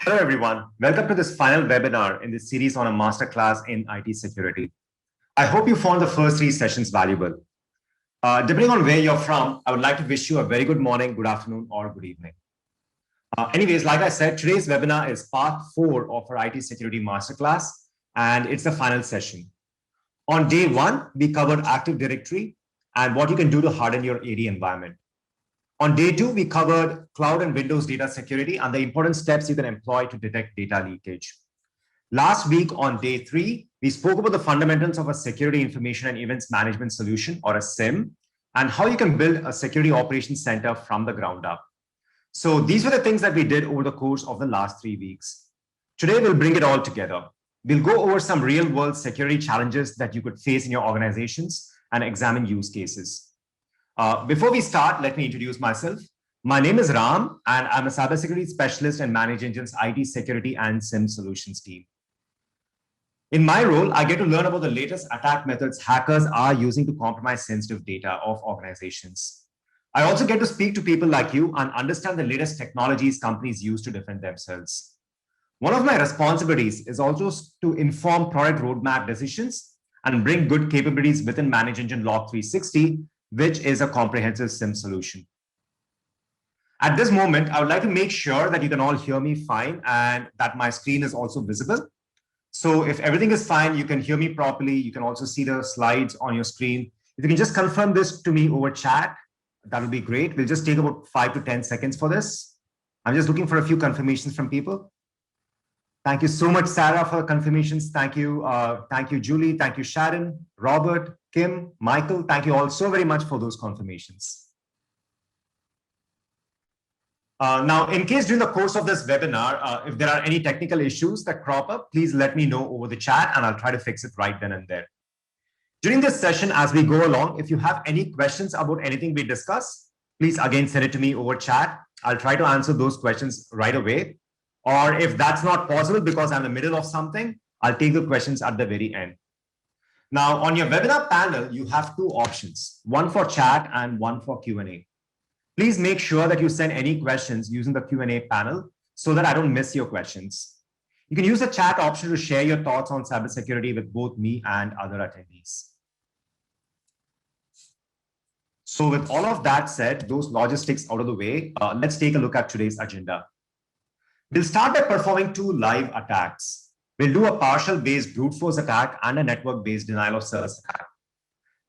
Hello, everyone. Welcome to this final webinar in this series on a masterclass in IT security. I hope you found the first three sessions valuable. Depending on where you're from, I would like to wish you a very good morning, good afternoon, or good evening. Anyways, like I said, today's webinar is part 4 of our IT security masterclass, and it's the final session. On day 1, we covered Active Directory and what you can do to harden your AD environment. On day 2, we covered cloud and Windows data security and the important steps you can employ to detect data leakage. Last week on day 3, we spoke about the fundamentals of a security information and events management solution, or a SIEM, and how you can build a security operations center from the ground up. So these were the things that we did over the course of the last 3 weeks. Today, we'll bring it all together. We'll go over some real-world security challenges that you could face in your organizations and examine use cases. Before we start, let me introduce myself. My name is Ram, and I'm a cybersecurity specialist in ManageEngine's IT security and SIEM solutions team. In my role, I get to learn about the latest attack methods hackers are using to compromise sensitive data of organizations. I also get to speak to people like you and understand the latest technologies companies use to defend themselves. One of my responsibilities is also to inform product roadmap decisions and bring good capabilities within ManageEngine Log 360, which is a comprehensive SIEM solution. At this moment, I would like to make sure that you can all hear me fine and that my screen is also visible. So if everything is fine, you can hear me properly. You can also see the slides on your screen. If you can just confirm this to me over chat, that would be great. We'll just take about 5 to 10 seconds for this. I'm just looking for a few confirmations from people. Thank you so much, Sarah, for the confirmations. Thank you, Julie. Thank you, Sharon, Robert, Kim, Michael. Thank you all so very much for those confirmations. Now, in case during the course of this webinar, if there are any technical issues that crop up, please let me know over the chat and I'll try to fix it right then and there. During this session, as we go along, if you have any questions about anything we discuss, please again send it to me over chat. I'll try to answer those questions right away. Or if that's not possible because I'm in the middle of something, I'll take the questions at the very end. Now, on your webinar panel, you have 2 options, one for chat and one for Q&A. Please make sure that you send any questions using the Q&A panel so that I don't miss your questions. You can use the chat option to share your thoughts on cybersecurity with both me and other attendees. So with all of that said, those logistics out of the way, let's take a look at today's agenda. We'll start by performing 2 live attacks. We'll do a partial-based brute force attack and a network-based denial of service attack.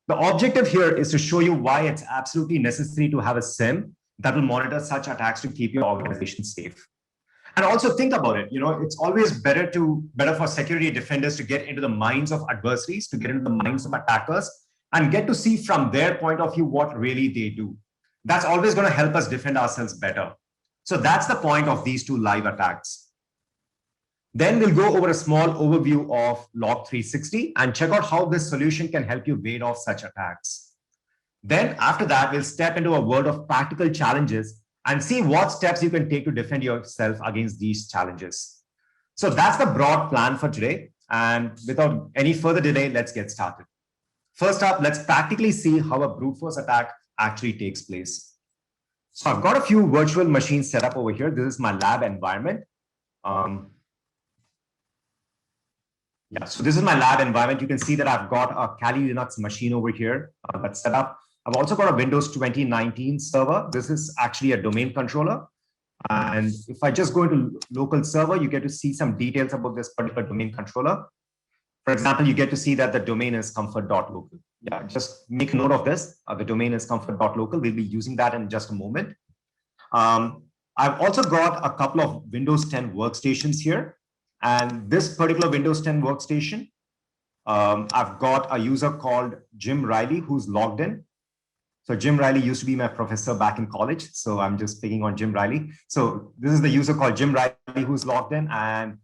The objective here is to show you why it's absolutely necessary to have a SIEM that will monitor such attacks to keep your organization safe. And also think about it, it's always better for security defenders to get into the minds of adversaries, to get into the minds of attackers, and get to see from their point of view what really they do. That's always going to help us defend ourselves better. So that's the point of these 2 live attacks. Then we'll go over a small overview of Log 360 and check out how this solution can help you ward off such attacks. Then after that, we'll step into a world of practical challenges and see what steps you can take to defend yourself against these challenges. So that's the broad plan for today. And without any further delay, let's get started. First up, let's practically see how a brute force attack actually takes place. So I've got a few virtual machines set up over here. This is my lab environment. So this is my lab environment. You can see that I've got a Kali Linux machine over here that's set up. I've also got a Windows 2019 server. This is actually a domain controller. And if I just go into local server, you get to see some details about this particular domain controller. For example, you get to see that the domain is comfort.local. Yeah, just make note of this. The domain is comfort.local. We'll be using that in just a moment. I've also got a couple of Windows 10 workstations here. And this particular Windows 10 workstation, I've got a user called Jim Riley who's logged in. So Jim Riley used to be my professor back in college. So I'm just picking on Jim Riley. So this is the user called Jim Riley who's logged in. And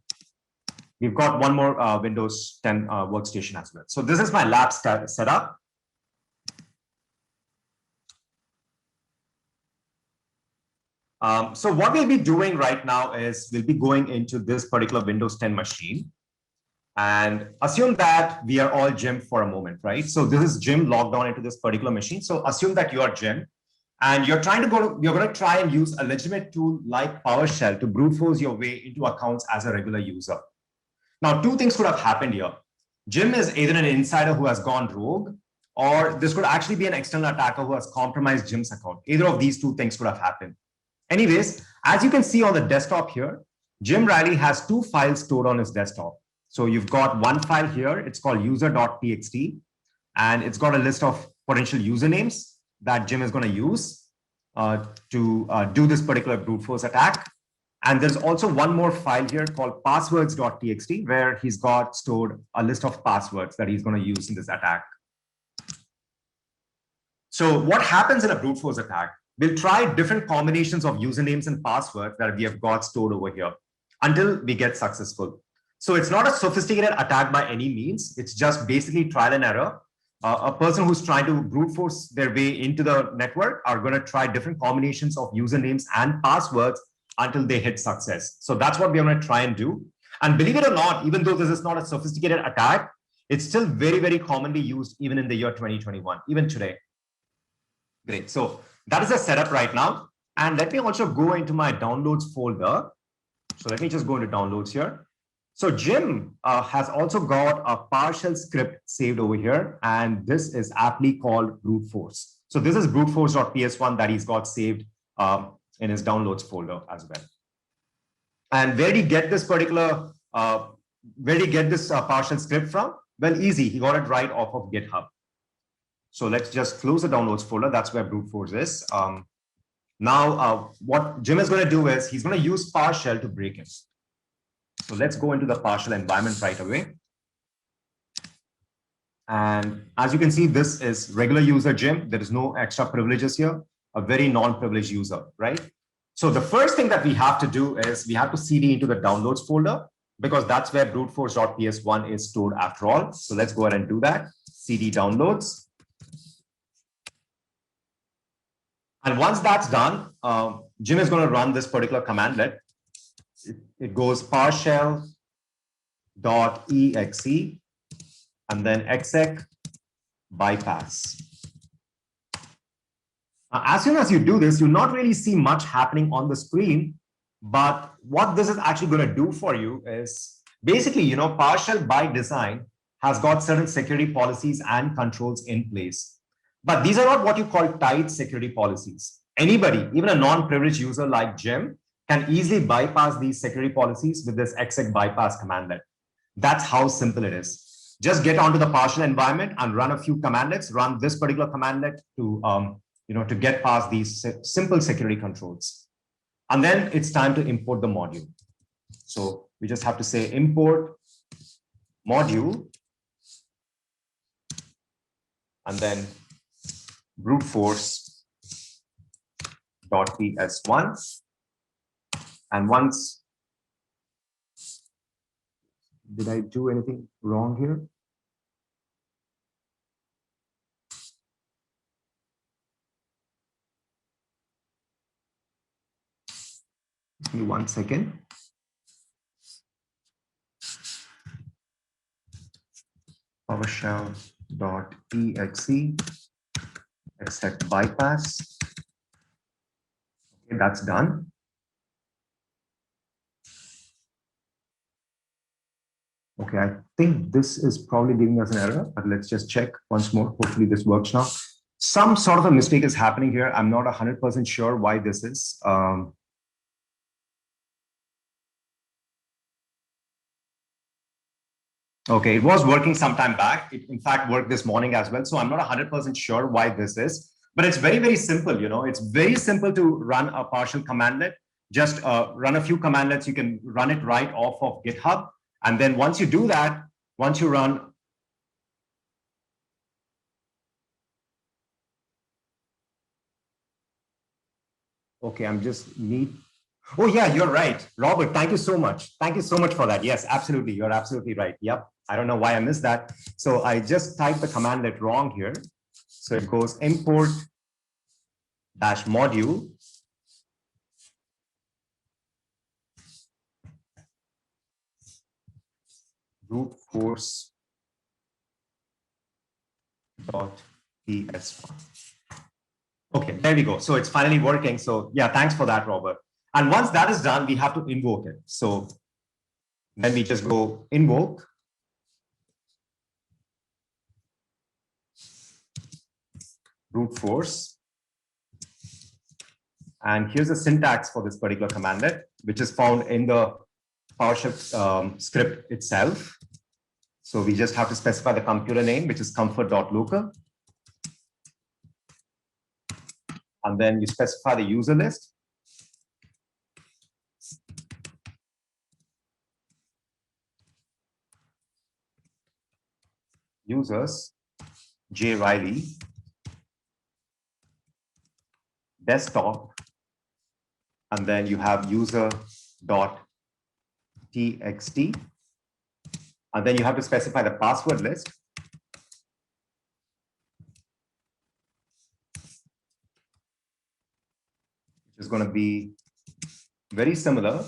we've got one more Windows 10 workstation as well. So this is my lab setup. So what we'll be doing right now is we'll be going into this particular Windows 10 machine. And assume that we are all Jim for a moment, right? So this is Jim logged on into this particular machine. So assume that you are Jim. And you're going to try and use a legitimate tool like PowerShell to brute force your way into accounts as a regular user. Now, two things could have happened here. Jim is either an insider who has gone rogue, or this could actually be an external attacker who has compromised Jim's account. Either of these two things could have happened. Anyways, as you can see on the desktop here, Jim Riley has two files stored on his desktop. So you've got one file here, it's called user.txt, and it's got a list of potential usernames that Jim is going to use to do this particular brute force attack. And there's also one more file here called passwords.txt, where he's got stored a list of passwords that he's going to use in this attack. So what happens in a brute force attack? We'll try different combinations of usernames and passwords that we have got stored over here until we get successful. So it's not a sophisticated attack by any means. It's just basically trial and error. A person who's trying to brute force their way into the network are going to try different combinations of usernames and passwords until they hit success. So that's what we're going to try and do. And believe it or not, even though this is not a sophisticated attack, it's still very, very commonly used even in the year 2021, even today. Great. So that is the setup right now. And let me also go into my downloads folder. So let me just go into downloads here. So Jim has also got a PowerShell script saved over here, and this is aptly called brute force. So this is brute force.ps1 that he's got saved in his downloads folder as well. And where did he get this particular, PowerShell script from? Well, easy, he got it right off of GitHub. So let's just close the downloads folder. That's where brute force is. Now, what Jim is going to do is he's going to use PowerShell to break in. So let's go into the PowerShell environment right away. And as you can see, this is regular user Jim. There is no extra privileges here, a very non-privileged user, right? So the first thing that we have to do is we have to cd into the downloads folder, because that's where brute force.ps1 is stored after all. So let's go ahead and do that. Cd downloads. And once that's done, Jim is going to run this particular commandlet. It goes PowerShell.exe and then exec bypass. As soon as you do this, you'll not really see much happening on the screen. But what this is actually going to do for you is basically, PowerShell by design has got certain security policies and controls in place. But these are not what you call tight security policies. Anybody, even a non-privileged user like Jim, can easily bypass these security policies with this exec bypass commandlet. That's how simple it is. Just get onto the PowerShell environment and run a few commandlets, run this particular commandlet to get past these simple security controls. And then it's time to import the module. So we just have to say import module and then brute force.ps1. And once, did I do anything wrong here? Give me 1 second. PowerShell.exe, exec bypass. Okay, that's done. Okay, I think this is probably giving us an error, but let's just check once more. Hopefully this works now. Some sort of a mistake is happening here. I'm not 100% sure why this is. Okay, it was working some time back. It in fact worked this morning as well. So I'm not 100% sure why this is, but it's very, very simple. It's very simple to run a PowerShell commandlet. Just run a few commandlets. You can run it right off of GitHub. And then once you do that, once you run, okay, oh yeah, you're right. Robert, thank you so much. Thank you so much for that. Yes, absolutely. You're absolutely right. Yep. I don't know why I missed that. So I just typed the commandlet wrong here. So it goes import dash module brute force dot ps1. Okay, there we go. So it's finally working. So yeah, thanks for that, Robert. And once that is done, we have to invoke it. So then we just go invoke brute force. And here's the syntax for this particular commandlet, which is found in the PowerShell script itself. So we just have to specify the computer name, which is comfort.local. And then you specify the user list. Users, J. Riley, desktop, and then you have user.txt. And then you have to specify the password list. Which is going to be very similar.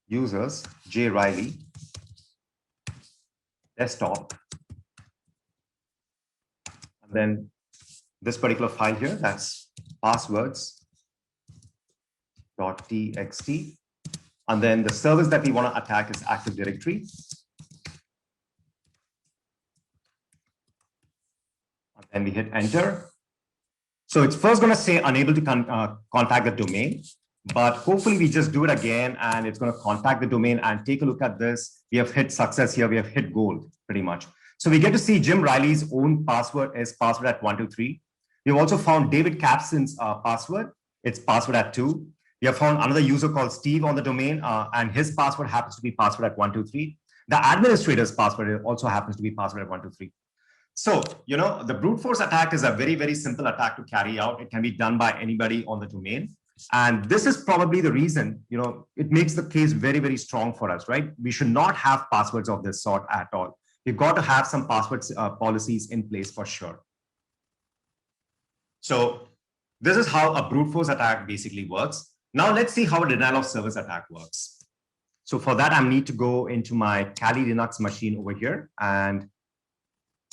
Users, J. Riley, desktop. And then this particular file here, that's passwords.txt. And then the service that we want to attack is Active Directory. And then we hit enter. So it's first going to say unable to contact the domain, but hopefully we just do it again and it's going to contact the domain and take a look at this. We have hit success here. We have hit gold pretty much. So we get to see Jim Riley's own password is password at 123. We've also found David Capson's password. It's password at 2. We have found another user called Steve on the domain, and his password happens to be password at 123. The administrator's password also happens to be password at 123. So, the brute force attack is a very, very simple attack to carry out. It can be done by anybody on the domain. And this is probably the reason, it makes the case very, very strong for us, right? We should not have passwords of this sort at all. We've got to have some passwords policies in place for sure. So this is how a brute force attack basically works. Now let's see how a denial of service attack works. So for that, I need to go into my Kali Linux machine over here, and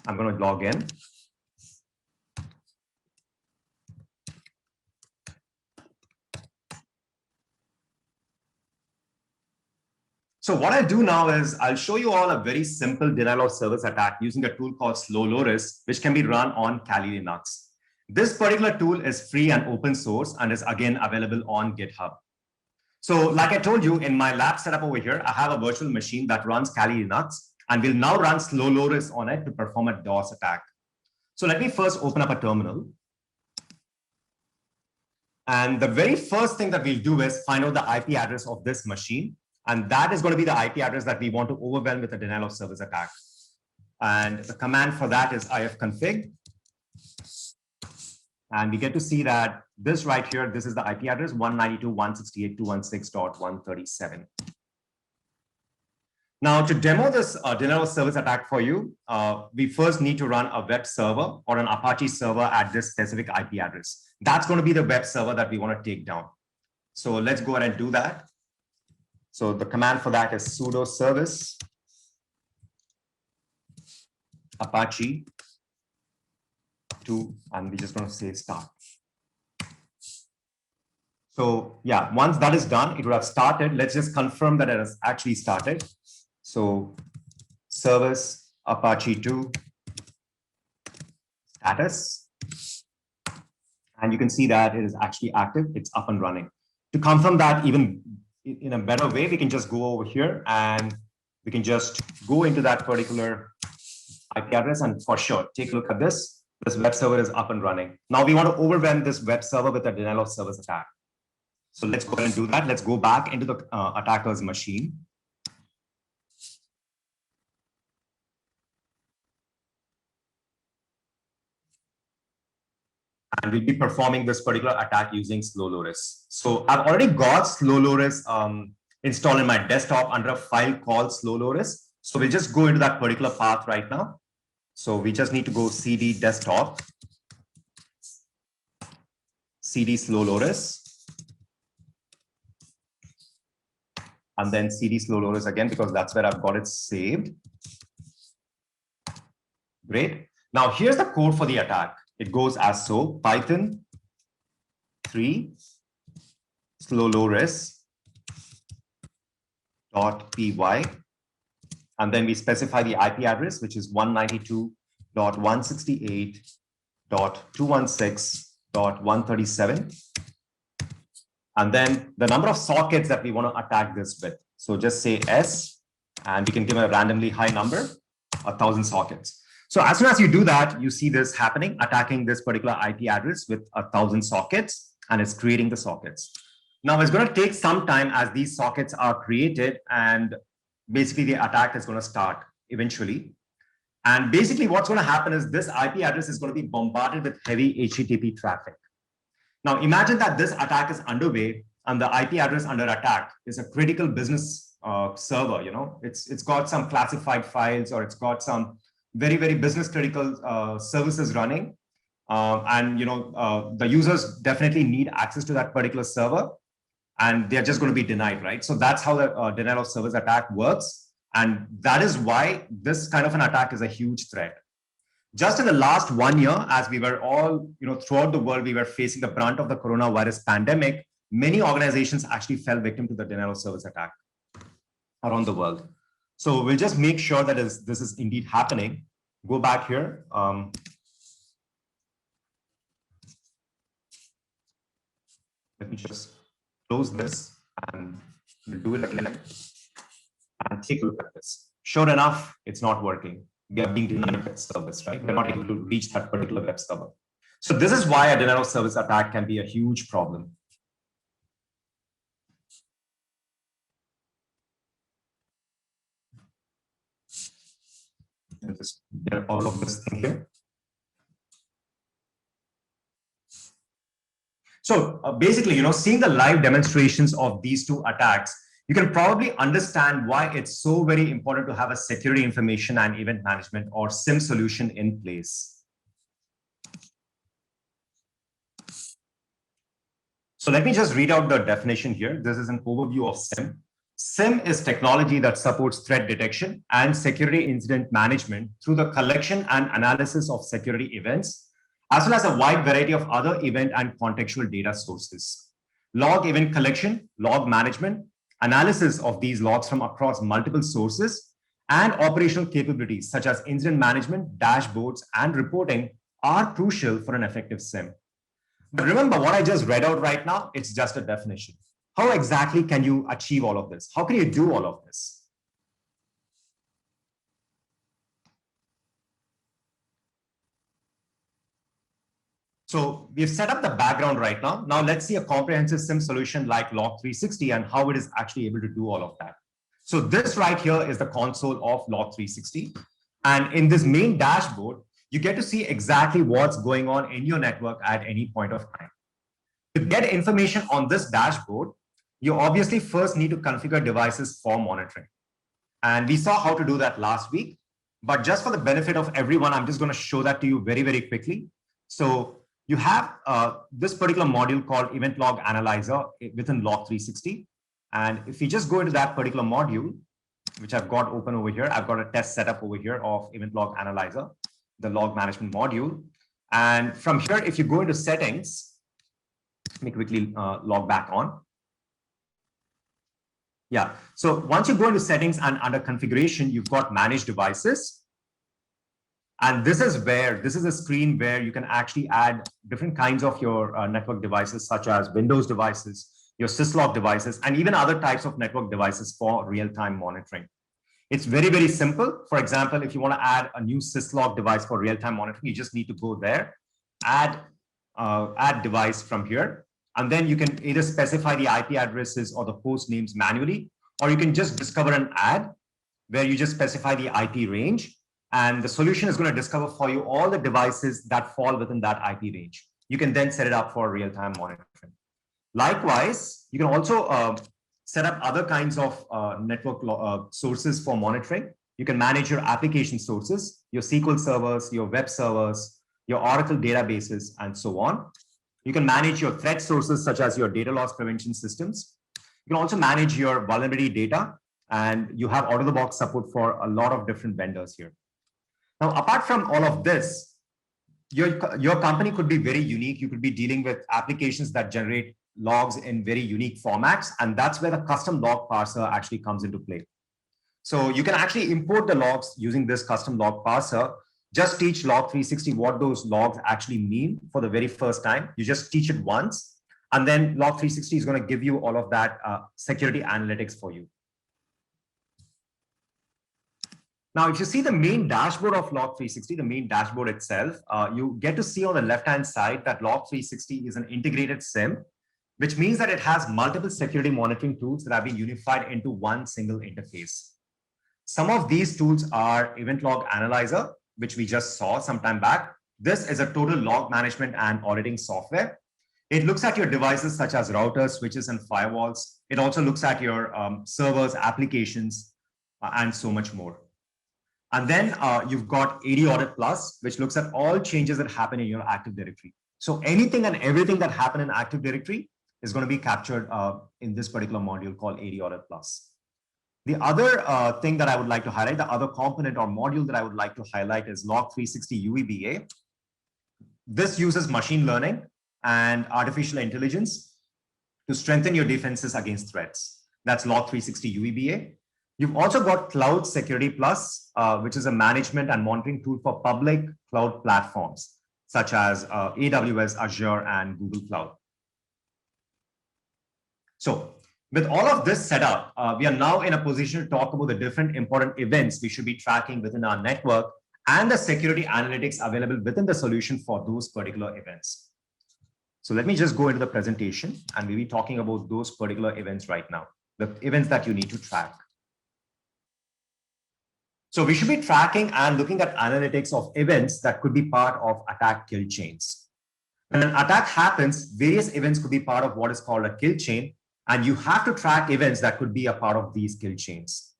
I'm going to log in. So what I'll do now is I'll show you all a very simple denial of service attack using a tool called Slow Loris, which can be run on Kali Linux. This particular tool is free and open source and is again available on GitHub. So like I told you, in my lab setup over here, I have a virtual machine that runs Kali Linux and will now run Slow Loris on it to perform a DOS attack. So let me first open up a terminal. And the very first thing that we'll do is find out the IP address of this machine. And that is going to be the IP address that we want to overwhelm with a denial of service attack. And the command for that is ifconfig. And we get to see that this right here, this is the IP address 192.168.216.137. Now, to demo this denial of service attack for you, we first need to run a web server or an Apache server at this specific IP address. That's going to be the web server that we want to take down. So let's go ahead and do that. So the command for that is sudo service Apache 2, and we're just going to say start. So yeah, once that is done, it would have started. Let's just confirm that it has actually started. So service Apache 2 status. And you can see that it is actually active. It's up and running. To confirm that even in a better way, we can just go over here and we can just go into that particular IP address and for sure, take a look at this. This web server is up and running. Now we want to overwhelm this web server with a denial of service attack. So let's go ahead and do that. Let's go back into the attacker's machine. And we'll be performing this particular attack using Slow Loris. So I've already got Slow Loris installed in my desktop under a file called Slow Loris. So we'll just go into that particular path right now. So we just need to go cd desktop, cd Slow Loris, and then cd Slow Loris again, because that's where I've got it saved. Great. Now here's the code for the attack. It goes as so: Python 3 slowloris.py, and then we specify the IP address, which is 192.168.216.137, and then the number of sockets that we want to attack this with. So just say S, and we can give a randomly high number, 1,000 sockets. So as soon as you do that, you see this happening, attacking this particular IP address with 1,000 sockets, and it's creating the sockets. Now it's going to take some time as these sockets are created, and basically the attack is going to start eventually. And basically what's going to happen is this IP address is going to be bombarded with heavy HTTP traffic. Now imagine that this attack is underway, and the IP address under attack is a critical business server. You know, it's got some classified files, or it's got some very, very business critical services running. And the users definitely need access to that particular server, and they're just going to be denied, right? So that's how the denial of service attack works. And that is why this kind of an attack is a huge threat. Just in the last 1 year, as we were all, throughout the world, we were facing the brunt of the coronavirus pandemic, many organizations actually fell victim to the denial of service attack around the world. So we'll just make sure that this is indeed happening. Go back here. Let me just close this, and we'll do it again and take a look at this. Sure enough, it's not working. We are being denied web service, right? We're not able to reach that particular web server. So this is why a denial of service attack can be a huge problem. And just get all of this thing here. So basically, seeing the live demonstrations of these two attacks, you can probably understand why it's so very important to have a security information and event management, or SIEM, solution in place. So let me just read out the definition here. This is an overview of SIEM. SIEM is technology that supports threat detection and security incident management through the collection and analysis of security events, as well as a wide variety of other event and contextual data sources. Log event collection, log management, analysis of these logs from across multiple sources, and operational capabilities such as incident management, dashboards, and reporting are crucial for an effective SIEM. But remember, what I just read out right now, it's just a definition. How exactly can you achieve all of this? How can you do all of this? So we've set up the background right now. Now let's see a comprehensive SIEM solution like Log360 and how it is actually able to do all of that. So this right here is the console of Log360. And in this main dashboard, you get to see exactly what's going on in your network at any point of time. To get information on this dashboard, you obviously first need to configure devices for monitoring. And we saw how to do that last week. But just for the benefit of everyone, I'm just going to show that to you very, very quickly. So you have this particular module called Event Log Analyzer within Log360. And if you just go into that particular module, which I've got open over here, I've got a test setup over here of Event Log Analyzer, the log management module. And from here, if you go into settings, let me quickly log back on. Yeah, so once you go into settings and under configuration, you've got manage devices. And this is a screen where you can actually add different kinds of your network devices, such as Windows devices, your syslog devices, and even other types of network devices for real-time monitoring. It's very, very simple. For example, if you want to add a new syslog device for real-time monitoring, you just need to go there, add device from here, and then you can either specify the IP addresses or the host names manually, or you can just discover an ad where you just specify the IP range. And the solution is going to discover for you all the devices that fall within that IP range. You can then set it up for real-time monitoring. Likewise, you can also set up other kinds of network sources for monitoring. You can manage your application sources, your SQL servers, your web servers, your Oracle databases, and so on. You can manage your threat sources, such as your data loss prevention systems. You can also manage your vulnerability data, and you have out-of-the-box support for a lot of different vendors here. Now, apart from all of this, your company could be very unique. You could be dealing with applications that generate logs in very unique formats, and that's where the custom log parser actually comes into play. So you can actually import the logs using this custom log parser. Just teach Log360 what those logs actually mean for the very first time. You just teach it once, and then Log360 is going to give you all of that security analytics for you. Now, if you see the main dashboard of Log360, the main dashboard itself, you get to see on the left-hand side that Log360 is an integrated SIEM, which means that it has multiple security monitoring tools that have been unified into one single interface. Some of these tools are Event Log Analyzer, which we just saw some time back. This is a total log management and auditing software. It looks at your devices such as routers, switches, and firewalls. It also looks at your servers, applications, and so much more. And then you've got AD Audit Plus, which looks at all changes that happen in your Active Directory. So anything and everything that happened in Active Directory is going to be captured in this particular module called AD Audit Plus. The other thing that I would like to highlight, the other component or module that I would like to highlight is Log360 UEBA. This uses machine learning and artificial intelligence to strengthen your defenses against threats. That's Log360 UEBA. You've also got Cloud Security Plus, which is a management and monitoring tool for public cloud platforms, such as AWS, Azure, and Google Cloud. So with all of this set up, we are now in a position to talk about the different important events we should be tracking within our network and the security analytics available within the solution for those particular events. So let me just go into the presentation, and we'll be talking about those particular events right now, the events that you need to track. So we should be tracking and looking at analytics of events that could be part of attack kill chains. When an attack happens, various events could be part of what is called a kill chain, and you have to track events that could be a part of these kill chains.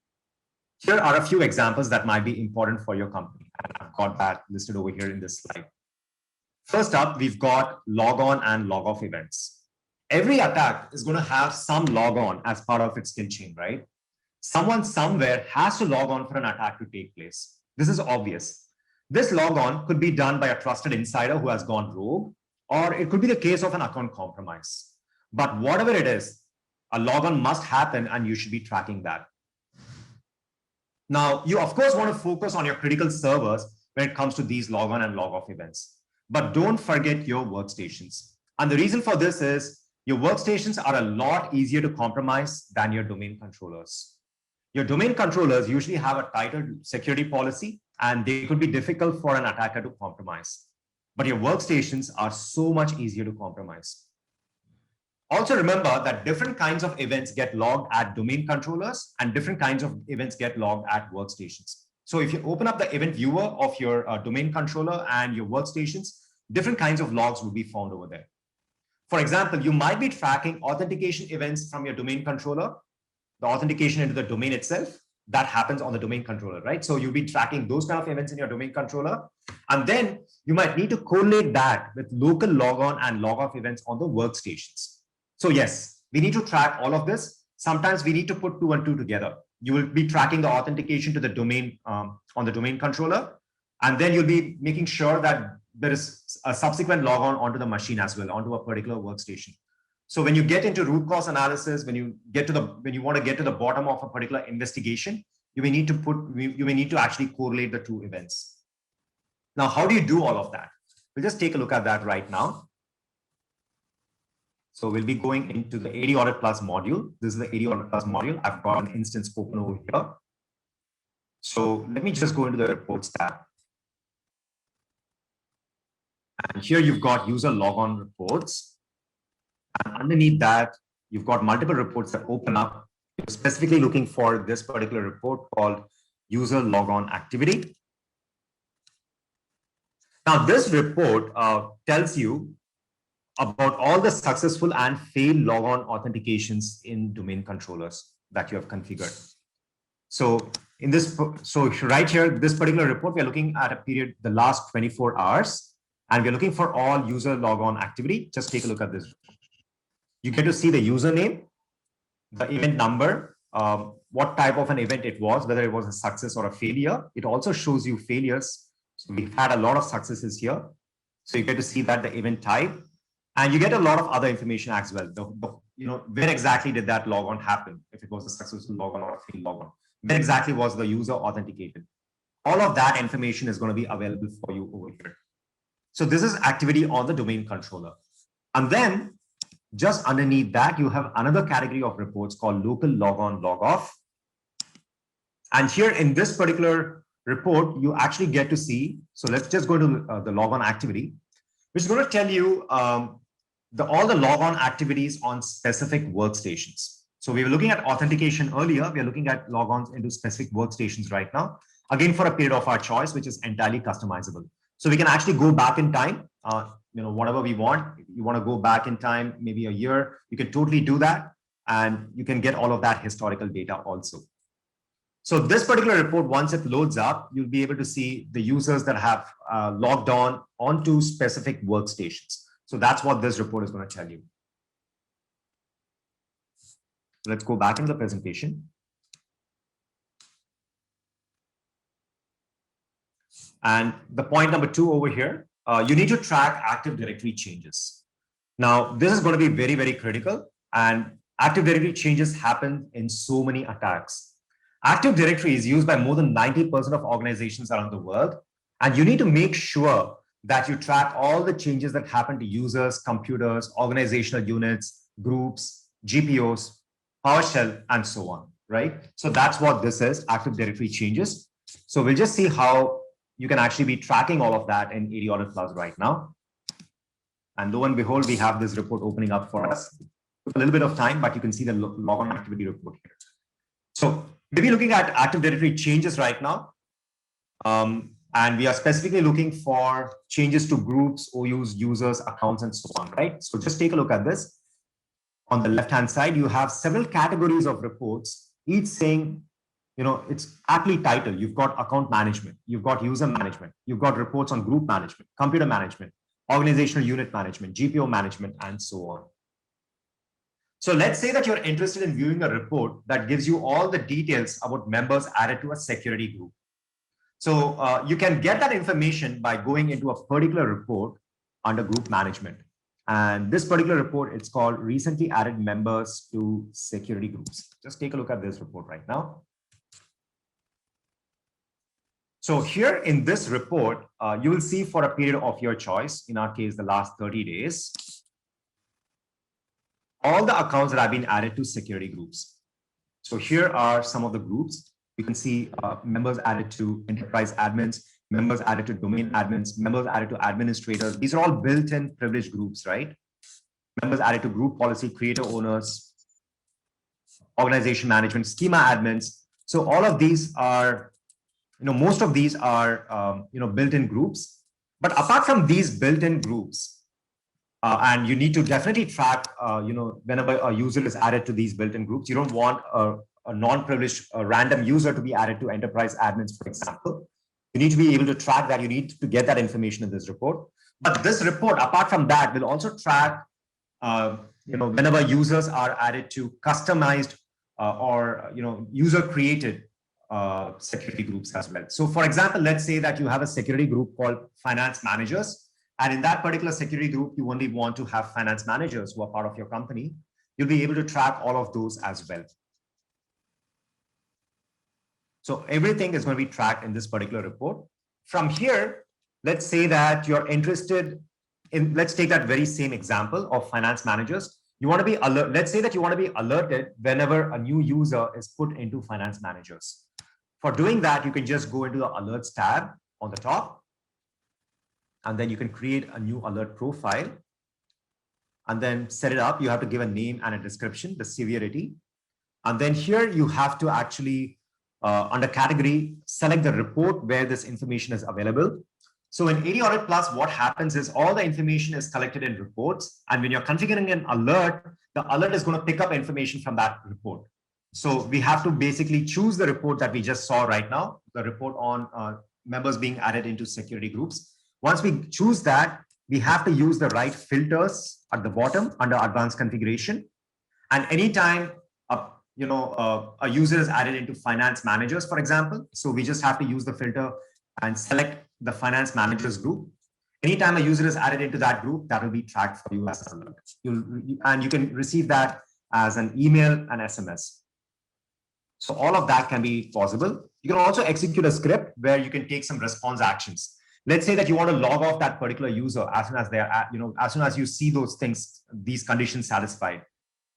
Here are a few examples that might be important for your company, and I've got that listed over here in this slide. First up, we've got log on and log off events. Every attack is going to have some log on as part of its kill chain, right? Someone somewhere has to log on for an attack to take place. This is obvious. This log on could be done by a trusted insider who has gone rogue, or it could be the case of an account compromise. But whatever it is, a log on must happen, and you should be tracking that. Now, you of course want to focus on your critical servers when it comes to these log on and log off events, but don't forget your workstations. And the reason for this is your workstations are a lot easier to compromise than your domain controllers. Your domain controllers usually have a tighter security policy, and they could be difficult for an attacker to compromise. But your workstations are so much easier to compromise. Also remember that different kinds of events get logged at domain controllers, and different kinds of events get logged at workstations. So if you open up the event viewer of your domain controller and your workstations, different kinds of logs will be found over there. For example, you might be tracking authentication events from your domain controller. The authentication into the domain itself, that happens on the domain controller, right? So you'll be tracking those kind of events in your domain controller. And then you might need to correlate that with local log on and log off events on the workstations. So yes, we need to track all of this. Sometimes we need to put 2 and 2 together. You will be tracking the authentication to the domain on the domain controller. And then you'll be making sure that there is a subsequent log on onto the machine as well, onto a particular workstation. So when you get into root cause analysis, when you want to get to the bottom of a particular investigation, you may need to actually correlate the 2 events. Now, how do you do all of that? We'll just take a look at that right now. So we'll be going into the AD Audit Plus module. This is the AD Audit Plus module. I've got an instance open over here. So let me just go into the reports tab. And here you've got user logon reports. And underneath that, you've got multiple reports that open up. You're specifically looking for this particular report called user logon activity. Now, this report tells you about all the successful and failed logon authentications in domain controllers that you have configured. So in this, so right here, this particular report, we're looking at a period, the last 24 hours, and we're looking for all user logon activity. Just take a look at this. You get to see the username, the event number, what type of an event it was, whether it was a success or a failure. It also shows you failures So we've had a lot of successes here. So you get to see that the event type, and you get a lot of other information as well. Where exactly did that logon happen? If it was a successful logon or a failed logon, where exactly was the user authenticated? All of that information is going to be available for you over here. So this is activity on the domain controller. And then just underneath that, you have another category of reports called local logon log off. And here in this particular report, you actually get to see, so let's just go to the logon activity, which is going to tell you all the logon activities on specific workstations. So we were looking at authentication earlier. We are looking at logons into specific workstations right now, again, for a period of our choice, which is entirely customizable. So we can actually go back in time, whatever we want. If you want to go back in time, maybe a year, you can totally do that. And you can get all of that historical data also. So this particular report, once it loads up, you'll be able to see the users that have logged on onto specific workstations. So that's what this report is going to tell you. Let's go back into the presentation. And the point number 2 over here, you need to track Active Directory changes. Now, this is going to be very, very critical. And Active Directory changes happen in so many attacks. Active Directory is used by more than 90% of organizations around the world. And you need to make sure that you track all the changes that happen to users, computers, organizational units, groups, GPOs, PowerShell, and so on, right? So that's what this is, Active Directory changes. So we'll just see how you can actually be tracking all of that in AD Audit Plus right now. And lo and behold, we have this report opening up for us. Took a little bit of time, but you can see the logon activity report here. So we'll be looking at Active Directory changes right now. And we are specifically looking for changes to groups, OUs, users, accounts, and so on, right? So just take a look at this. On the left-hand side, you have several categories of reports, each saying, it's aptly titled. You've got account management, you've got user management, you've got reports on group management, computer management, organizational unit management, GPO management, and so on. So let's say that you're interested in viewing a report that gives you all the details about members added to a security group. So you can get that information by going into a particular report under group management. And this particular report, it's called recently added members to security groups. Just take a look at this report right now. So here in this report, you will see for a period of your choice, in our case, the last 30 days, all the accounts that have been added to security groups. So here are some of the groups. You can see members added to enterprise admins, members added to domain admins, members added to administrators. These are all built-in privileged groups, right? Members added to group policy, creator owners, organization management, schema admins. So all of these are, most of these are, built-in groups. But apart from these built-in groups, and you need to definitely track, whenever a user is added to these built-in groups, you don't want a non-privileged random user to be added to enterprise admins, for example. You need to be able to track that. You need to get that information in this report. But this report, apart from that, will also track, whenever users are added to customized or user-created security groups as well. So, for example, let's say that you have a security group called finance managers, and in that particular security group, you only want to have finance managers who are part of your company. You'll be able to track all of those as well. So everything is going to be tracked in this particular report. From here, let's say that you're interested in, let's take that very same example of finance managers. You want to be alert. Let's say that you want to be alerted whenever a new user is put into finance managers. For doing that, you can just go into the alerts tab on the top, and then you can create a new alert profile and then set it up. You have to give a name and a description, the severity. And then here you have to actually, under category, select the report where this information is available. So in AD Audit Plus, what happens is all the information is collected in reports. And when you're configuring an alert, the alert is going to pick up information from that report. So we have to basically choose the report that we just saw right now, the report on members being added into security groups. Once we choose that, we have to use the right filters at the bottom under advanced configuration. And anytime a user is added into finance managers, for example, so we just have to use the filter and select the finance managers group. Anytime a user is added into that group, that will be tracked for you as an alert. And you can receive that as an email and SMS. So all of that can be possible. You can also execute a script where you can take some response actions. Let's say that you want to log off that particular user as soon as they are, as soon as you see those things, these conditions satisfied,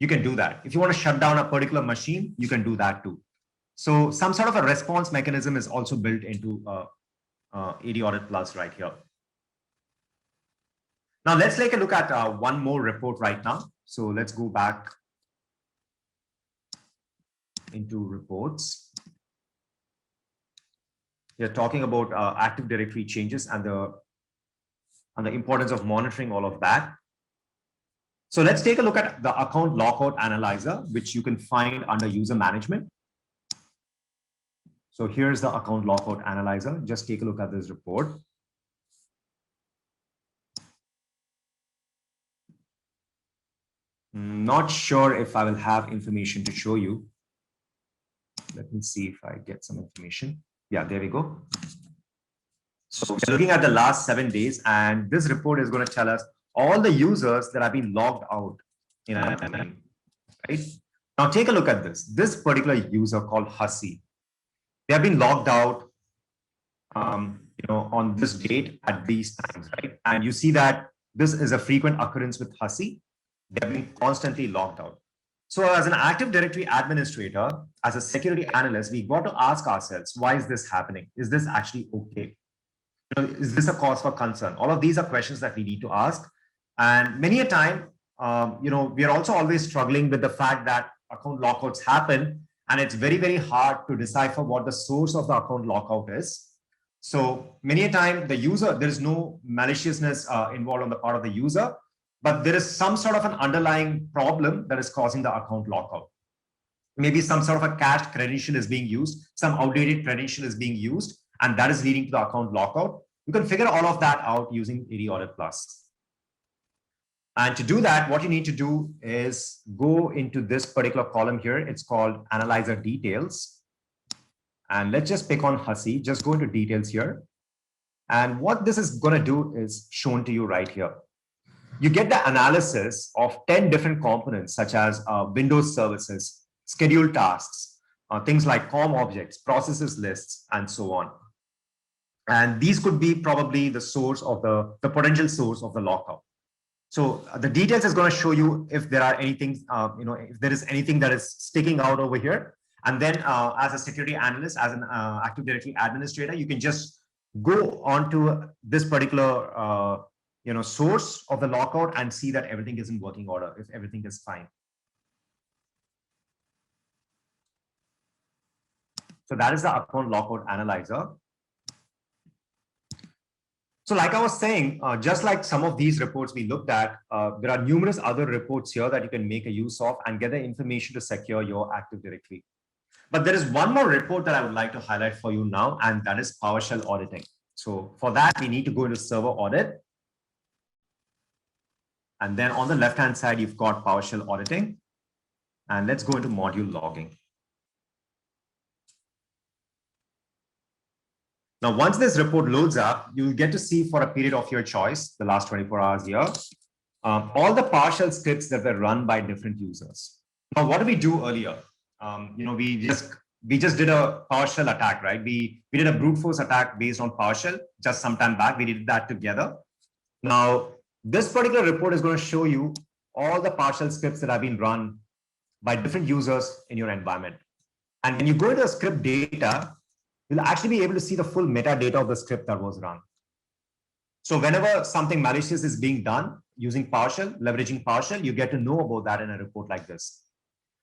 you can do that. If you want to shut down a particular machine, you can do that too. So some sort of a response mechanism is also built into AD Audit Plus right here. Now let's take a look at one more report right now. So let's go back into reports. We're talking about Active Directory changes and the importance of monitoring all of that. So let's take a look at the account lockout analyzer, which you can find under user management. So here's the account lockout analyzer. Just take a look at this report. Not sure if I will have information to show you. Let me see if I get some information. Yeah, there we go. So we're looking at the last 7 days, and this report is going to tell us all the users that have been logged out in a time, right? Now take a look at this. This particular user called Hussey, they have been logged out, on this date at these times, right? And you see that this is a frequent occurrence with Hussey. They have been constantly logged out. So as an Active Directory administrator, as a security analyst, we got to ask ourselves, why is this happening? Is this actually okay? Is this a cause for concern? All of these are questions that we need to ask. And many a time, we are also always struggling with the fact that account lockouts happen, and it's very, very hard to decipher what the source of the account lockout is. So many a time, the user, there is no maliciousness involved on the part of the user, but there is some sort of an underlying problem that is causing the account lockout. Maybe some sort of a cached credential is being used, some outdated credential is being used, and that is leading to the account lockout. You can figure all of that out using AD Audit Plus. And to do that, what you need to do is go into this particular column here. It's called Analyzer Details. And let's just pick on Hussey. Just go into details here. And what this is going to do is shown to you right here. You get the analysis of 10 different components, such as Windows services, scheduled tasks, things like COM objects, processes lists, and so on. And these could be probably the source of the potential source of the lockout. So the details is going to show you if there are anything, if there is anything that is sticking out over here. And then as a security analyst, as an Active Directory administrator, you can just go onto this particular source of the lockout and see that everything is in working order, if everything is fine. So that is the account lockout analyzer. So like I was saying, just like some of these reports we looked at, there are numerous other reports here that you can make a use of and get the information to secure your Active Directory. But there is one more report that I would like to highlight for you now, and that is PowerShell auditing. So for that, we need to go into server audit. And then on the left-hand side, you've got PowerShell auditing. And let's go into module logging. Now, once this report loads up, you'll get to see for a period of your choice, the last 24 hours here, all the PowerShell scripts that were run by different users. Now, what did we do earlier? We just did a PowerShell attack, right? We did a brute force attack based on PowerShell just some time back. We did that together. Now, this particular report is going to show you all the PowerShell scripts that have been run by different users in your environment. And when you go into the script data, you'll actually be able to see the full metadata of the script that was run. So whenever something malicious is being done using PowerShell, leveraging PowerShell, you get to know about that in a report like this.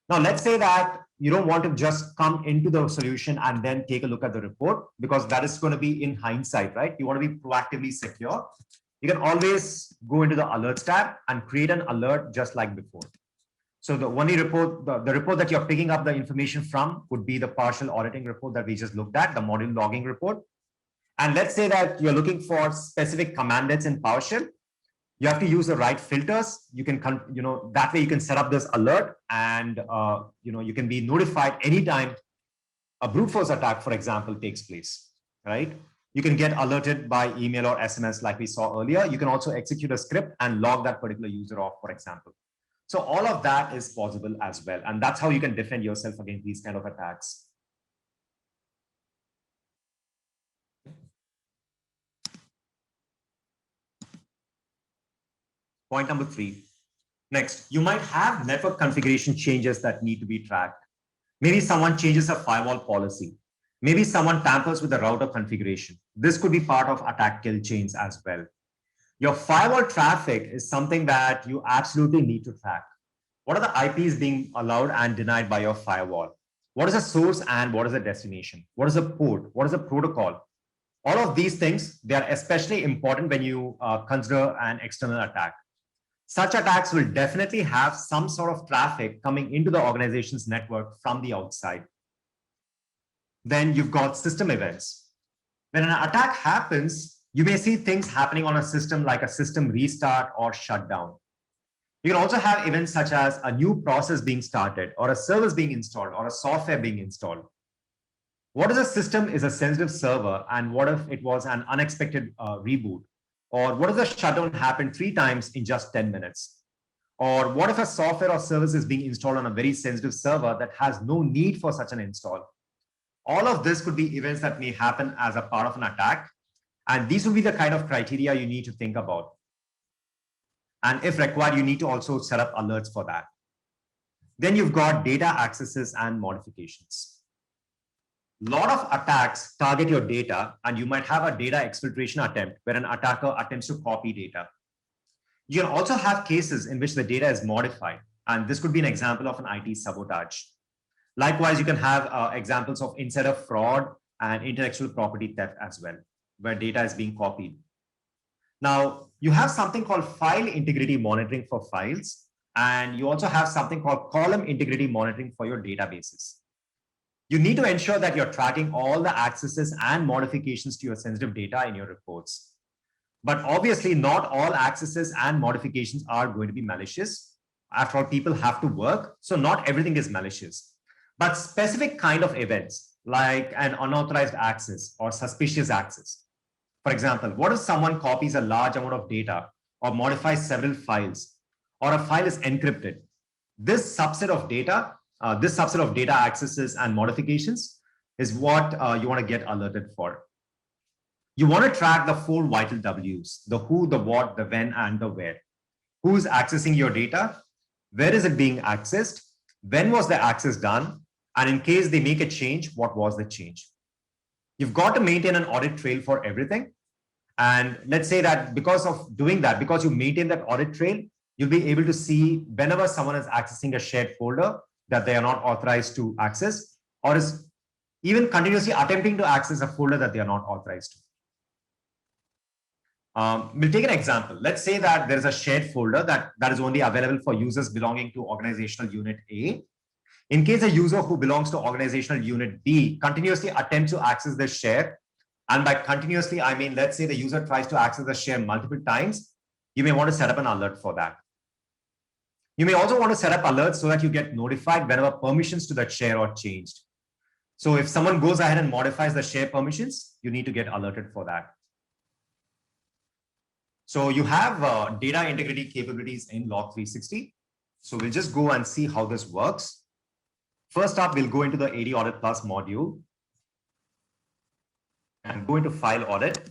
Now, let's say that you don't want to just come into the solution and then take a look at the report, because that is going to be in hindsight, right? You want to be proactively secure. You can always go into the alerts tab and create an alert just like before. So the only report, the report that you're picking up the information from would be the PowerShell auditing report that we just looked at, the module logging report. And let's say that you're looking for specific commandlets in PowerShell. You have to use the right filters. You can, that way you can set up this alert, and you can be notified anytime a brute force attack, for example, takes place, right? You can get alerted by email or SMS like we saw earlier. You can also execute a script and log that particular user off, for example. So all of that is possible as well. And that's how you can defend yourself against these kind of attacks. Point number 3. Next, you might have network configuration changes that need to be tracked. Maybe someone changes a firewall policy. Maybe someone tampers with the router configuration. This could be part of attack kill chains as well. Your firewall traffic is something that you absolutely need to track. What are the IPs being allowed and denied by your firewall? What is the source and what is the destination? What is the port? What is the protocol? All of these things, they are especially important when you consider an external attack. Such attacks will definitely have some sort of traffic coming into the organization's network from the outside. Then you've got system events. When an attack happens, you may see things happening on a system like a system restart or shutdown. You can also have events such as a new process being started or a service being installed or a software being installed. What if a system is a sensitive server and what if it was an unexpected reboot? Or what if the shutdown happened 3 times in just 10 minutes? Or what if a software or service is being installed on a very sensitive server that has no need for such an install? All of this could be events that may happen as a part of an attack. And these will be the kind of criteria you need to think about. And if required, you need to also set up alerts for that. Then you've got data accesses and modifications. A lot of attacks target your data, and you might have a data exfiltration attempt where an attacker attempts to copy data. You can also have cases in which the data is modified, and this could be an example of an IT sabotage. Likewise, you can have examples of insider fraud and intellectual property theft as well, where data is being copied. Now, you have something called file integrity monitoring for files, and you also have something called column integrity monitoring for your databases. You need to ensure that you're tracking all the accesses and modifications to your sensitive data in your reports. But obviously, not all accesses and modifications are going to be malicious. After all, people have to work, so not everything is malicious. But specific kind of events, like an unauthorized access or suspicious access. For example, what if someone copies a large amount of data or modifies several files, or a file is encrypted? This subset of data accesses and modifications is what you want to get alerted for. You want to track the 4 vital W's: the who, the what, the when, and the where. Who is accessing your data? Where is it being accessed? When was the access done? And in case they make a change, what was the change? You've got to maintain an audit trail for everything. And let's say that because of doing that, because you maintain that audit trail, you'll be able to see whenever someone is accessing a shared folder that they are not authorized to access, or is even continuously attempting to access a folder that they are not authorized to. We'll take an example. Let's say that there's a shared folder that is only available for users belonging to organizational unit A. In case a user who belongs to organizational unit B continuously attempts to access this share, and by continuously, I mean, let's say the user tries to access the share multiple times, you may want to set up an alert for that. You may also want to set up alerts so that you get notified whenever permissions to that share are changed. So if someone goes ahead and modifies the share permissions, you need to get alerted for that. So you have data integrity capabilities in Log360. So we'll just go and see how this works. First up, we'll go into the AD Audit Plus module and go into File Audit.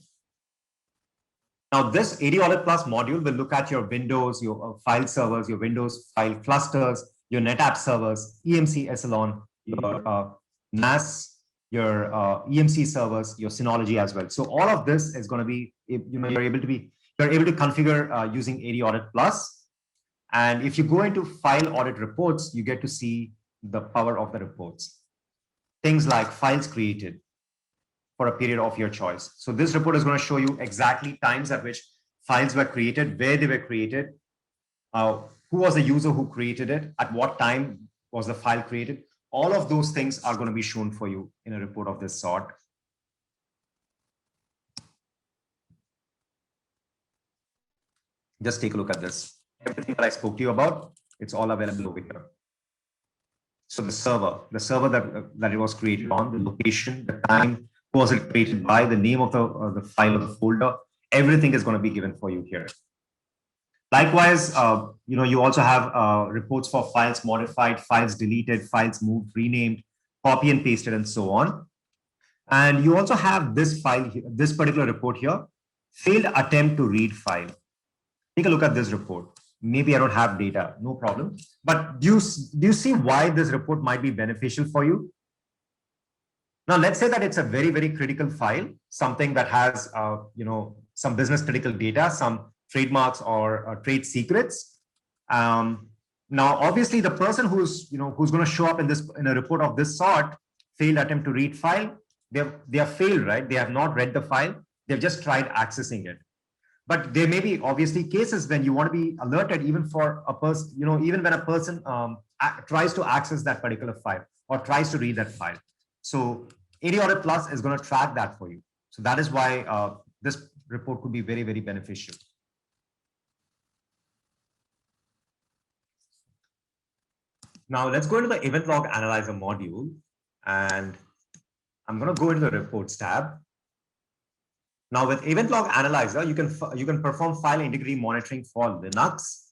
Now, this AD Audit Plus module will look at your Windows, your file servers, your Windows file clusters, your NetApp servers, EMC Echelon, your NAS, your EMC servers, your Synology as well. So all of this is going to be, you're able to configure using AD Audit Plus. And if you go into File Audit Reports, you get to see the power of the reports. Things like files created for a period of your choice. So this report is going to show you exactly times at which files were created, where they were created, who was the user who created it, at what time was the file created. All of those things are going to be shown for you in a report of this sort. Just take a look at this. Everything that I spoke to you about, it's all available over here. So the server that it was created on, the location, the time, who was it created by, the name of the file or the folder. Everything is going to be given for you here. Likewise, you also have reports for files modified, files deleted, files moved, renamed, copy and pasted, and so on. And you also have this file, this particular report here, failed attempt to read file. Take a look at this report. Maybe I don't have data, no problem. But do you see why this report might be beneficial for you? Now, let's say that it's a very, very critical file, something that has, some business critical data, some trademarks or trade secrets. Now, obviously, the person who's going to show up in a report of this sort, failed attempt to read file, they have failed, right? They have not read the file. They've just tried accessing it. But there may be obviously cases when you want to be alerted, even for a person, even when a person tries to access that particular file or tries to read that file. So AD Audit Plus is going to track that for you. So that is why this report could be very, very beneficial. Now let's go into the Event Log Analyzer module, and I'm going to go into the Reports tab. Now with Event Log Analyzer, you can perform file integrity monitoring for Linux.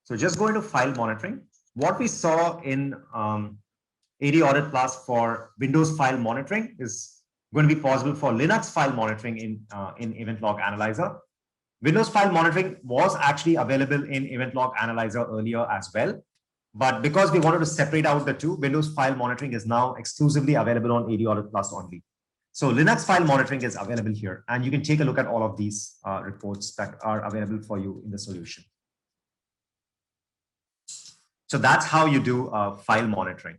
So just go into File Monitoring. What we saw in AD Audit Plus for Windows File Monitoring is going to be possible for Linux File Monitoring in Event Log Analyzer. Windows File Monitoring was actually available in Event Log Analyzer earlier as well. But because we wanted to separate out the two, Windows File Monitoring is now exclusively available on AD Audit Plus only. So Linux File Monitoring is available here, and you can take a look at all of these reports that are available for you in the solution. So that's how you do file monitoring.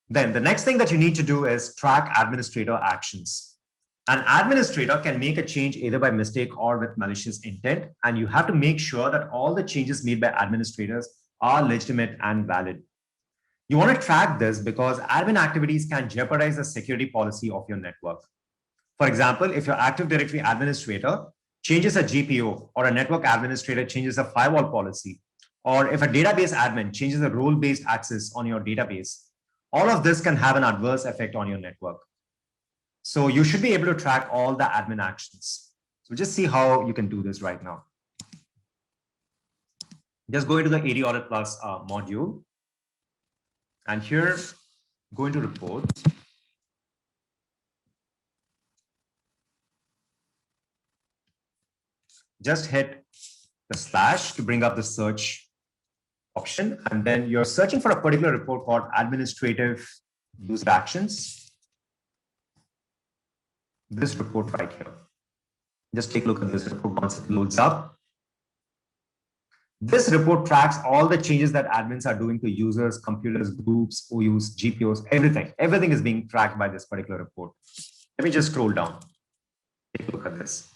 Then the next thing that you need to do is track administrator actions. An administrator can make a change either by mistake or with malicious intent, and you have to make sure that all the changes made by administrators are legitimate and valid. You want to track this because admin activities can jeopardize the security policy of your network. For example, if your Active Directory administrator changes a GPO, or a network administrator changes a firewall policy, or if a database admin changes a role-based access on your database, all of this can have an adverse effect on your network. So you should be able to track all the admin actions. So just see how you can do this right now. Just go into the AD Audit Plus module. And here, go into reports. Just hit the slash to bring up the search option. And then you're searching for a particular report called Administrative User Actions. This report right here. Just take a look at this report once it loads up. This report tracks all the changes that admins are doing to users, computers, groups, OUs, GPOs, everything. Everything is being tracked by this particular report. Let me just scroll down. Take a look at this.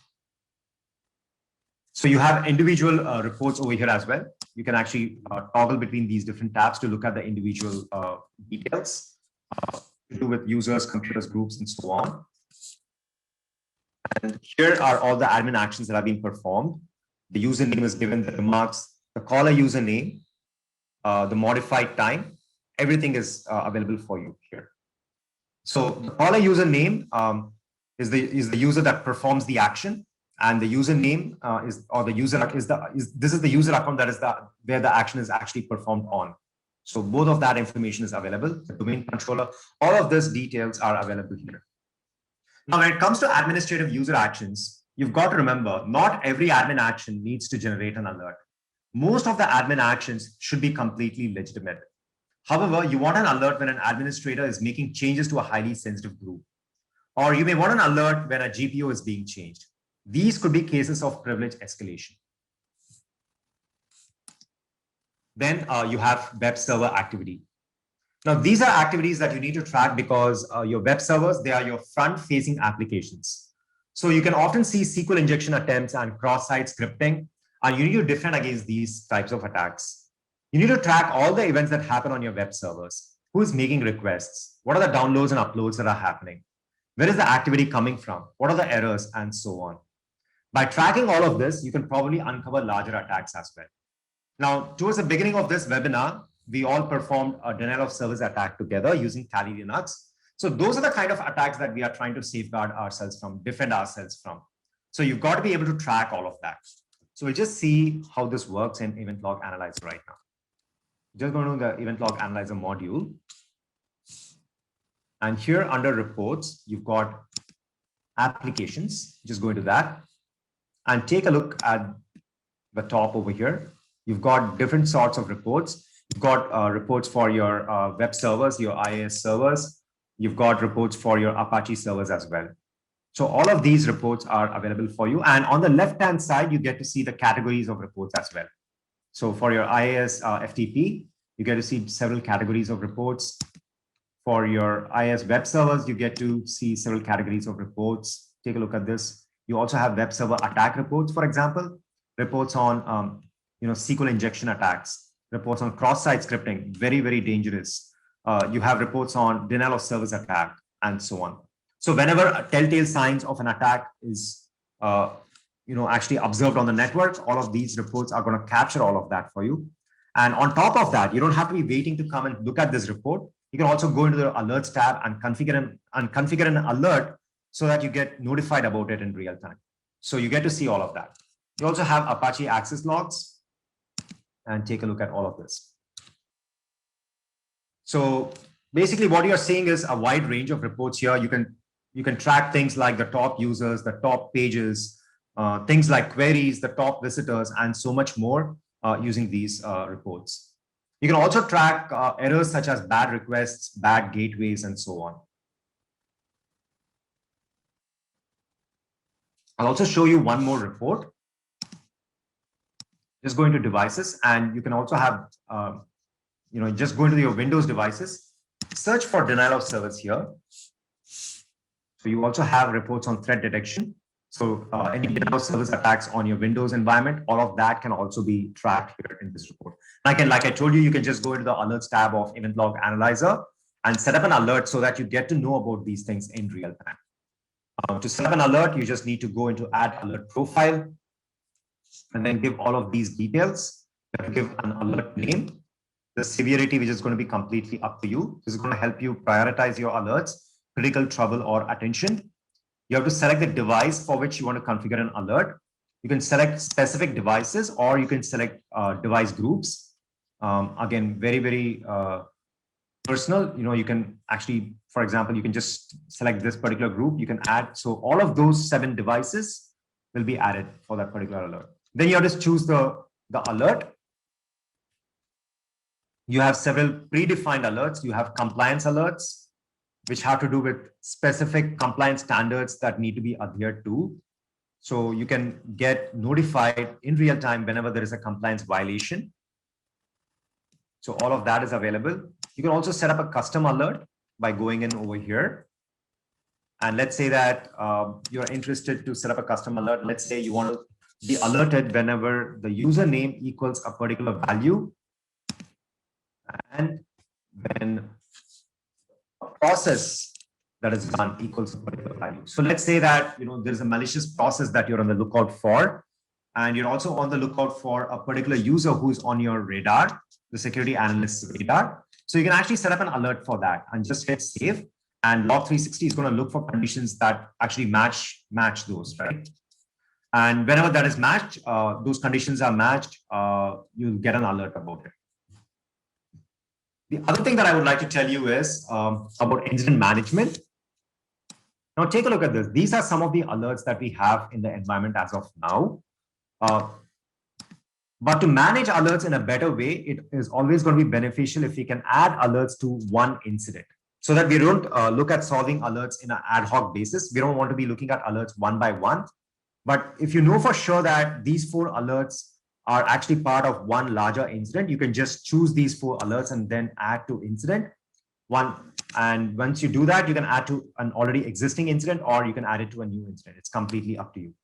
So you have individual reports over here as well. You can actually toggle between these different tabs to look at the individual details to do with users, computers, groups, and so on. And here are all the admin actions that have been performed. The username is given, the remarks, the caller username, the modified time, everything is available for you here. So the caller username is the user that performs the action, and the username this is the user account that is where the action is actually performed on. So both of that information is available. The domain controller, all of these details are available here. Now, when it comes to administrative user actions, you've got to remember, not every admin action needs to generate an alert. Most of the admin actions should be completely legitimate. However, you want an alert when an administrator is making changes to a highly sensitive group, or you may want an alert when a GPO is being changed. These could be cases of privilege escalation. Then you have web server activity. Now, these are activities that you need to track because your web servers, they are your front-facing applications. So you can often see SQL injection attempts and cross-site scripting, and you need to defend against these types of attacks. You need to track all the events that happen on your web servers. Who is making requests? What are the downloads and uploads that are happening? Where is the activity coming from? What are the errors? And so on. By tracking all of this, you can probably uncover larger attacks as well. Now, towards the beginning of this webinar, we all performed a denial of service attack together using Kali Linux. So those are the kind of attacks that we are trying to safeguard ourselves from, defend ourselves from. So you've got to be able to track all of that. So we'll just see how this works in Event Log Analyzer right now. Just go to the Event Log Analyzer module. And here under reports, you've got applications. Just go into that and take a look at the top over here. You've got different sorts of reports. You've got reports for your web servers, your IaaS servers. You've got reports for your Apache servers as well. So all of these reports are available for you. And on the left-hand side, you get to see the categories of reports as well. So for your IaaS FTP, you get to see several categories of reports. For your IaaS web servers, you get to see several categories of reports. Take a look at this. You also have web server attack reports, for example, reports on SQL injection attacks, reports on cross-site scripting, very, very dangerous. You have reports on denial of service attack, and so on. So whenever telltale signs of an attack is actually observed on the network, all of these reports are going to capture all of that for you. And on top of that, you don't have to be waiting to come and look at this report. You can also go into the alerts tab and configure an alert so that you get notified about it in real time. So you get to see all of that. You also have Apache access logs, and take a look at all of this. So basically what you're seeing is a wide range of reports here. You can track things like the top users, the top pages, things like queries, the top visitors, and so much more using these reports. You can also track errors such as bad requests, bad gateways, and so on. I'll also show you one more report. Just go into devices, and you can also have, just go into your Windows devices, search for denial of service here. So you also have reports on threat detection. So any denial of service attacks on your Windows environment, all of that can also be tracked here in this report. Like I told you, you can just go into the alerts tab of Event Log Analyzer and set up an alert so that you get to know about these things in real time. To set up an alert, you just need to go into Add Alert Profile and then give all of these details. You have to give an alert name, the severity, which is going to be completely up to you. This is going to help you prioritize your alerts, critical, trouble, or attention. You have to select the device for which you want to configure an alert. You can select specific devices, or you can select device groups. Again, very, very personal. You can actually, for example, you can just select this particular group. You can add, so all of those 7 devices will be added for that particular alert. Then you have to choose the alert. You have several predefined alerts. You have compliance alerts, which have to do with specific compliance standards that need to be adhered to. So you can get notified in real time whenever there is a compliance violation. So all of that is available. You can also set up a custom alert by going in over here. And let's say that you're interested to set up a custom alert. Let's say you want to be alerted whenever the username equals a particular value, and when a process that is done equals a particular value. So let's say that there's a malicious process that you're on the lookout for, and you're also on the lookout for a particular user who's on your radar, the security analyst's radar. So you can actually set up an alert for that and just hit save. And Log360 is going to look for conditions that actually match those, right? And whenever that is matched, those conditions are matched, you'll get an alert about it. The other thing that I would like to tell you is about incident management. Now take a look at this. These are some of the alerts that we have in the environment as of now. But to manage alerts in a better way, it is always going to be beneficial if we can add alerts to one incident, so that we don't look at solving alerts in an ad hoc basis. We don't want to be looking at alerts one by one. But if you know for sure that these 4 alerts are actually part of one larger incident, you can just choose these 4 alerts and then add to incident one. And once you do that, you can add to an already existing incident, or you can add it to a new incident. It's completely up to you.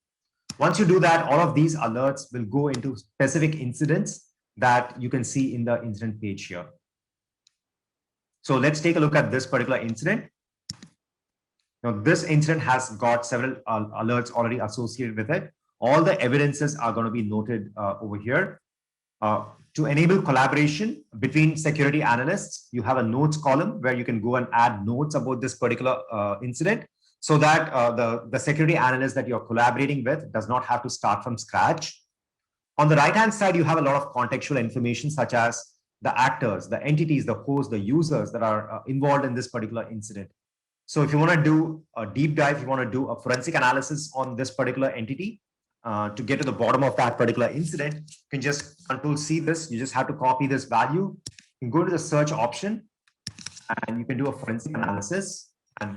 Once you do that, all of these alerts will go into specific incidents that you can see in the incident page here. So let's take a look at this particular incident. Now, this incident has got several alerts already associated with it. All the evidences are going to be noted over here. to enable collaboration between security analysts, you have a notes column where you can go and add notes about this particular incident so that the security analyst that you're collaborating with does not have to start from scratch. On the right-hand side, you have a lot of contextual information such as the actors, the entities, the hosts, the users that are involved in this particular incident. So if you want to do a deep dive, you want to do a forensic analysis on this particular entity to get to the bottom of that particular incident, you can just Control C this. You just have to copy this value. You can go to the search option and you can do a forensic analysis. And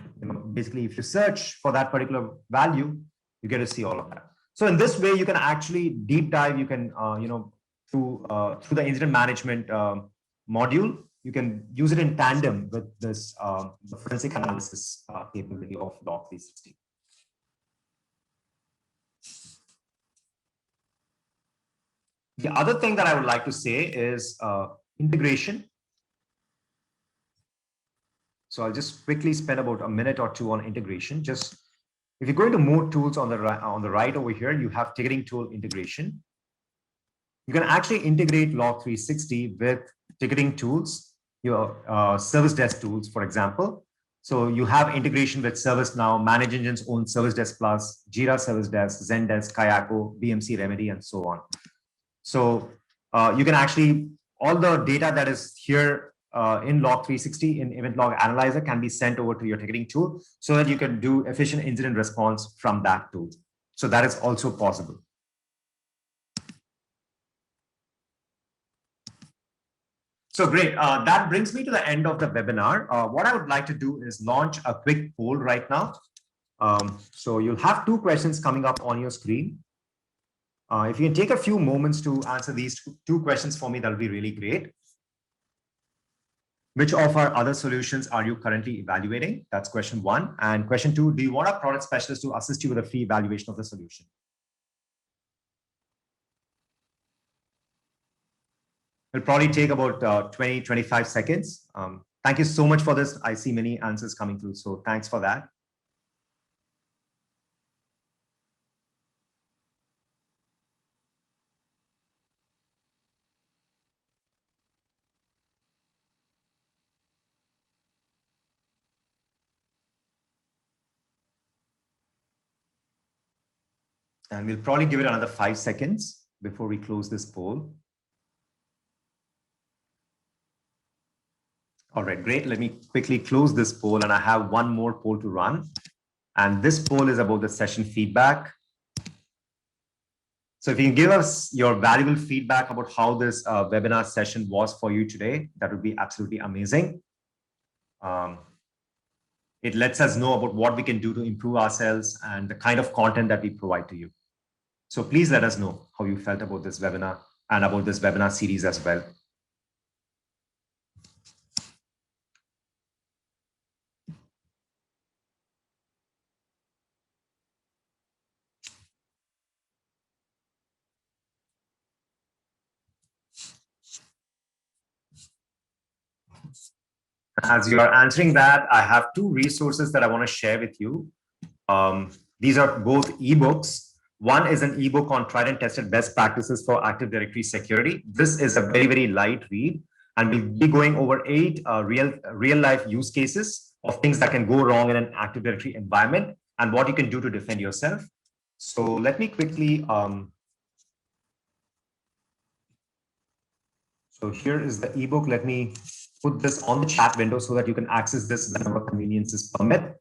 basically, if you search for that particular value, you get to see all of that. So in this way, you can actually deep dive. You can, through the incident management module, you can use it in tandem with this the forensic analysis capability of Log 360. The other thing that I would like to say is integration. So I'll just quickly spend about a minute or two on integration. Just if you go into more tools on the right over here, you have ticketing tool integration. You can actually integrate Log 360 with ticketing tools, your service desk tools, for example. So you have integration with ServiceNow, Manage Engine's own Service Desk Plus, Jira Service Desk, Zendesk, Kayako, BMC Remedy, and so on. So you can actually, all the data that is here in Log 360 in Event Log Analyzer can be sent over to your ticketing tool so that you can do efficient incident response from that tool. So that is also possible. So great. That brings me to the end of the webinar. What I would like to do is launch a quick poll right now. So you'll have two questions coming up on your screen. If you can take a few moments to answer these two questions for me, that'll be really great. Which of our other solutions are you currently evaluating? That's question one. And question two, do you want a product specialist to assist you with a free evaluation of the solution? It'll probably take about 20, 25 seconds. Thank you so much for this. I see many answers coming through, so thanks for that. And we'll probably give it another 5 seconds before we close this poll. All right, great. Let me quickly close this poll, and I have one more poll to run. And this poll is about the session feedback. So if you can give us your valuable feedback about how this webinar session was for you today, that would be absolutely amazing. It lets us know about what we can do to improve ourselves and the kind of content that we provide to you. So please let us know how you felt about this webinar and about this webinar series as well. As you are answering that, I have two resources that I want to share with you. These are both ebooks. One is an ebook on tried and tested best practices for Active Directory security. This is a very, very light read, and we'll be going over 8 real life use cases of things that can go wrong in an Active Directory environment and what you can do to defend yourself. So let me quickly. So here is the ebook. Let me put this on the chat window so that you can access this whenever conveniences permit.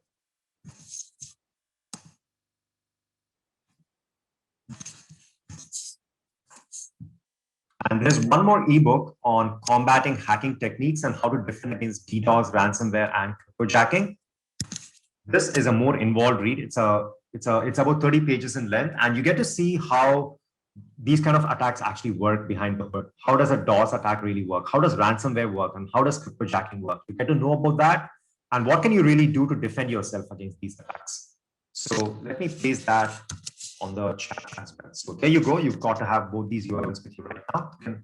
And there's one more ebook on combating hacking techniques and how to defend against DDoS, ransomware, and cryptojacking. This is a more involved read. It's about 30 pages in length, and you get to see how these kind of attacks actually work behind the hood. How does a DOS attack really work? How does ransomware work? And how does cryptojacking work? You get to know about that. And what can you really do to defend yourself against these attacks? So let me place that on the chat as well. So there you go. You've got to have both these URLs with you right now. You can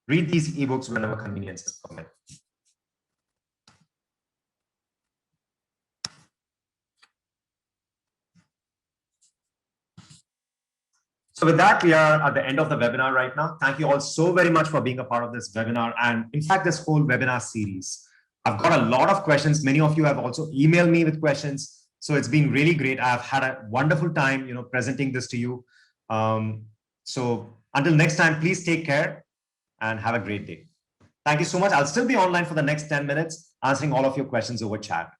read these ebooks whenever convenience is permitted. So with that, we are at the end of the webinar right now. Thank you all so very much for being a part of this webinar and in fact, this whole webinar series. I've got a lot of questions. Many of you have also emailed me with questions. So it's been really great. I've had a wonderful time, presenting this to you. So until next time, please take care and have a great day. Thank you so much. I'll still be online for the next 10 minutes answering all of your questions over chat.